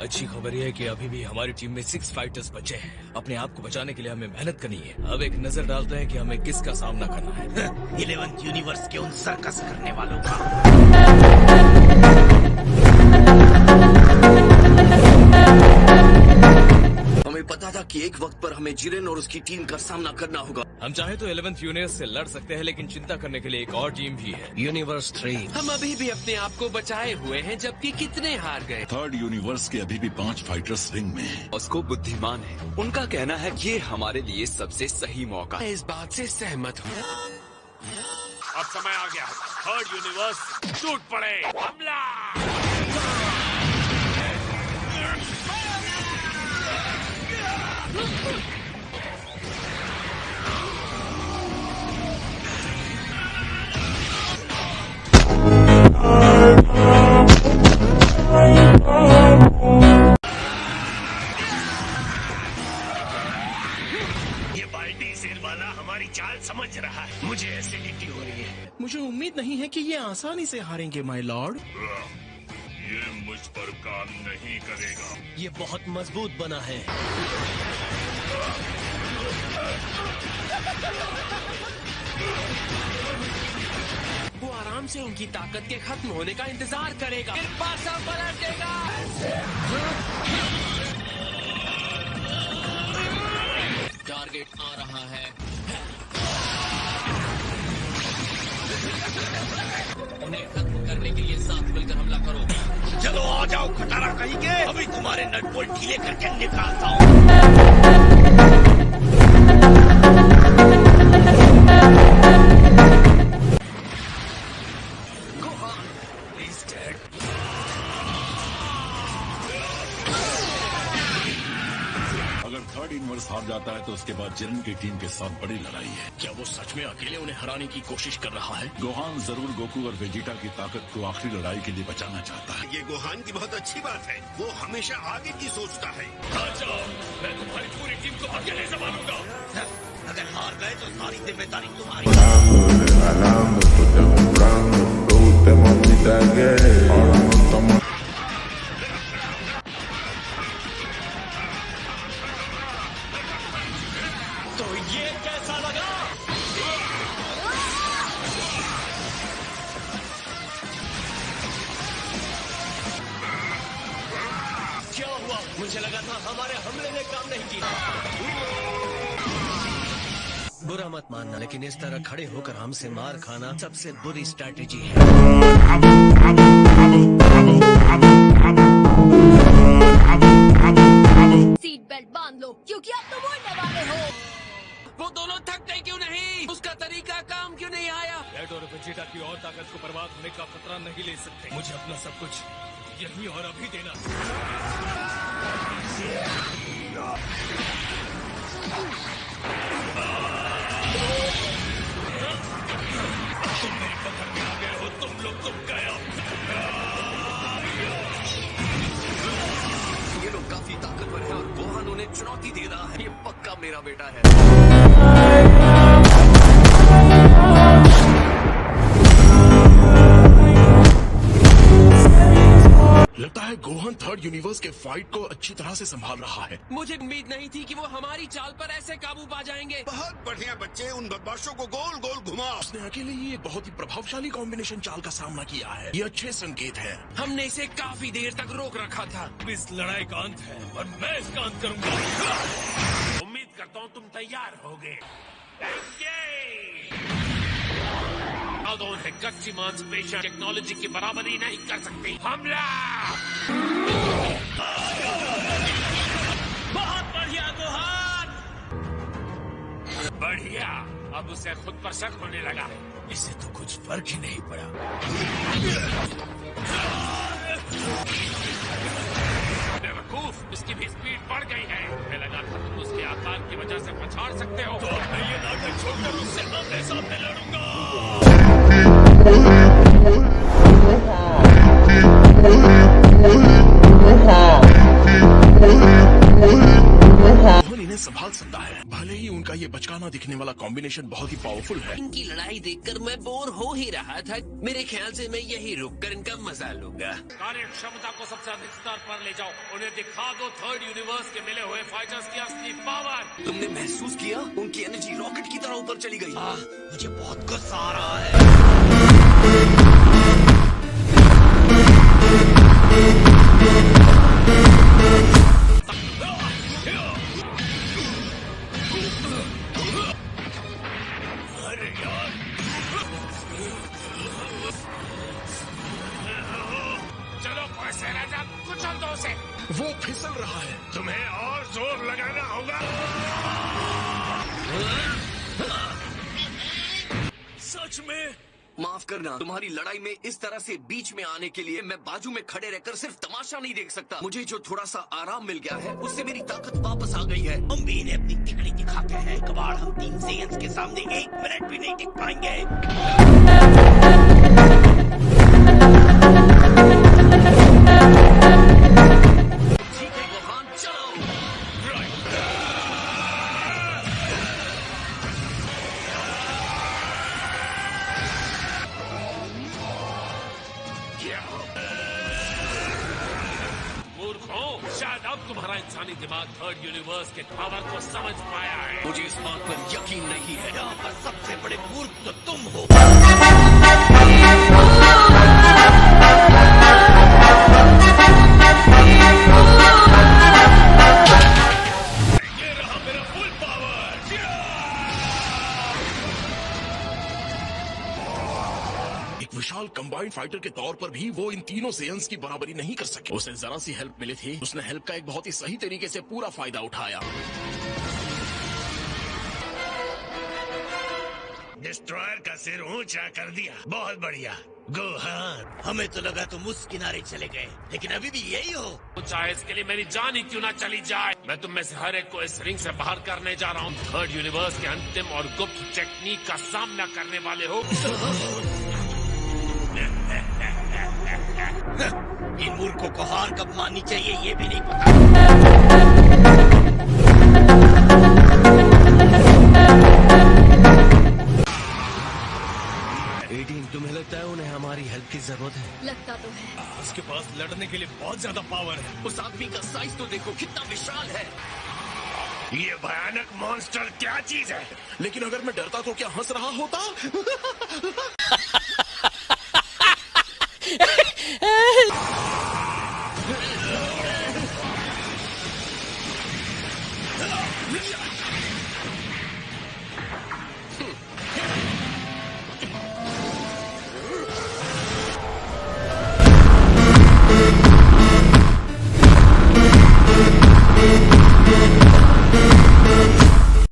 अच्छी खबर यह है कि अभी भी हमारी टीम में 6 फाइटर्स बचे हैं। अपने आप को बचाने के लिए हमें मेहनत करनी है। अब एक नजर डालते हैं कि हमें किसका सामना करना है। 11th यूनिवर्स के उन सर्कस करने वालों का। हमें पता था कि एक वक्त पर हमें जिरेन और उसकी टीम का सामना करना होगा। हम चाहे तो 11th यूनिवर्स से लड़ सकते हैं, लेकिन चिंता करने के लिए एक और टीम भी है, यूनिवर्स 3। हम अभी भी अपने आप को बचाए हुए हैं, जबकि कितने हार गए। 3rd यूनिवर्स के अभी भी 5 फाइटर्स रिंग में हैं। उसको बुद्धिमान है। उनका कहना है ये हमारे लिए सबसे सही मौका मैं है। इस बात से सहमत हूँ। अब समय आ गया, 3rd यूनिवर्स टूट पड़े। हमला! ये बाल्टी शेरवाना हमारी चाल समझ रहा है। मुझे एसिडिटी हो रही है। मुझे उम्मीद नहीं है कि ये आसानी से हारेंगे माय लॉर्ड। ये मुझ पर काम नहीं करेगा। ये बहुत मजबूत बना है। वो आराम से उनकी ताकत के खत्म होने का इंतजार करेगा, फिर पासा पलटेगा। टारगेट आ रहा है। उन्हें खत्म करने के लिए साथ मिलकर हमला करो। चलो आ जाओ खटारा कहीं के। अभी तुम्हारे नट बोल्ट ढीले करके निकालता हूँ। अगर 3rd यूनिवर्स हार जाता है तो उसके बाद जिरेन की टीम के साथ बड़ी लड़ाई है। क्या वो सच में अकेले उन्हें हराने की कोशिश कर रहा है? गोहान जरूर गोकू और वेजिटा की ताकत को आखिरी लड़ाई के लिए बचाना चाहता है। ये गोहान की बहुत अच्छी बात है। वो हमेशा आगे की सोचता है। मैं तुम्हारी पूरी टीम को अकेले संभालूंगा। अगर हार गए तो सारी जिम्मेदारी तुम्हारी। तो ये कैसा लगा? क्या हुआ? मुझे लगा था हमारे हमले ने काम नहीं किया। बुरा मत मानना, लेकिन इस तरह खड़े होकर हमसे मार खाना सबसे बुरी स्ट्रैटेजी है। सीट बेल्ट बांध लो, क्योंकि अब तो उड़ने वाले हो। वो दोनों थक गए क्यों नहीं? उसका तरीका काम क्यों नहीं आया? डैड और वेजिटा की और ताकत को बर्बाद होने का खतरा नहीं ले सकते। मुझे अपना सब कुछ यहीं और अभी देना। तुम मेरी पकड़ में आ गए हो। तुम लोग तुम गए। ये लोग काफी ताकतवर है और गोहान उन्हें चुनौती दे रहा है। ये पक्का मेरा बेटा है। लगता है गोहान 3rd यूनिवर्स के फाइट को अच्छी तरह से संभाल रहा है। मुझे उम्मीद नहीं थी कि वो हमारी चाल पर ऐसे काबू पा जाएंगे। बहुत बढ़िया बच्चे, उन बदमाशों को गोल गोल घुमाओ। उसने अकेले ही एक बहुत ही प्रभावशाली कॉम्बिनेशन चाल का सामना किया है। ये अच्छे संकेत है। हमने इसे काफी देर तक रोक रखा था। इस लड़ाई का अंत है और मैं इसका अंत करूंगा। उम्मीद करता हूँ तुम तैयार होगे। उन्हें कच्ची मांसपेशियां टेक्नोलॉजी की बराबरी नहीं कर सकती। हमला! बहुत बढ़िया गोहान। बढ़िया, अब उसे खुद पर शक होने लगा है। इससे तो कुछ फर्क ही नहीं पड़ा। बेवकूफ, इसकी भी स्पीड बढ़ गई है। मैं लगा था तुम उसके आकार की वजह से पछाड़ सकते हो। तो मैं ये नाटक छोड़कर उससे आमने सामने लड़ूंगा। गोहान इन्हें संभाल सकता है। भले ही उनका ये बचकाना दिखने वाला कॉम्बिनेशन बहुत ही पावरफुल है। इनकी लड़ाई देखकर मैं बोर हो ही रहा था। मेरे ख्याल से मैं यही रुककर इनका मजा लूंगा। कार्य क्षमता को सबसे अधिक स्तर पर ले जाओ। उन्हें दिखा दो थर्ड यूनिवर्स के मिले हुए फाइटर्स की असली पावर। तुमने महसूस किया उनकी एनर्जी रॉकेट की तरह ऊपर चली गई। मुझे बहुत गुस्सा आ रहा है। अरे यार, चलो पैसे राजा कुचल दो उसे। वो फिसल रहा है। तुम्हें और जोर लगाना होगा। सच में माफ करना, तुम्हारी लड़ाई में इस तरह से बीच में आने के लिए मैं बाजू में खड़े रहकर सिर्फ तमाशा नहीं देख सकता। मुझे जो थोड़ा सा आराम मिल गया है उससे मेरी ताकत वापस आ गई है। हम भी इन्हें अपनी तिकड़ी दिखाते हैं। कबाड़, हम 3 सेयंस के सामने 1 मिनट भी नहीं टिक पाएंगे। ठीक है गोहान, चलो। मूर्खों, शायद अब तुम्हारा इंसानी दिमाग थर्ड यूनिवर्स के पावर को समझ पाया है। मुझे इस बात पर यकीन नहीं है। यहाँ पर सबसे बड़े मूर्ख तो तुम हो। ये रहा मेरा फुल पावर। एक विशाल कंबाइंड फाइटर के तौर पर भी वो इन तीनों सेयंस की बराबरी नहीं कर सके। उसे जरा सी हेल्प मिली थी, उसने हेल्प का एक बहुत ही सही तरीके से पूरा फायदा उठाया। डिस्ट्रॉयर का सिर ऊंचा कर दिया। बहुत बढ़िया गोहान। हमें तो लगा तुम उस किनारे चले गए, लेकिन अभी भी यही हो। तो चाहे इसके लिए मेरी जान ही क्यों ना चली जाए, मैं तुम में से हर एक को इस रिंग से बाहर करने जा रहा हूँ। थर्ड यूनिवर्स के अंतिम और गुप्त टेक्निक का सामना करने वाले हो। इन मूर्खों को हार कब माननी चाहिए ये भी नहीं पता। तुम्हें लगता है उन्हें हमारी हेल्प की जरूरत है? लगता तो है। उसके पास लड़ने के लिए बहुत ज्यादा पावर है। उस आदमी का साइज तो देखो कितना विशाल है। ये भयानक मॉन्स्टर क्या चीज है? लेकिन अगर मैं डरता तो क्या हंस रहा होता?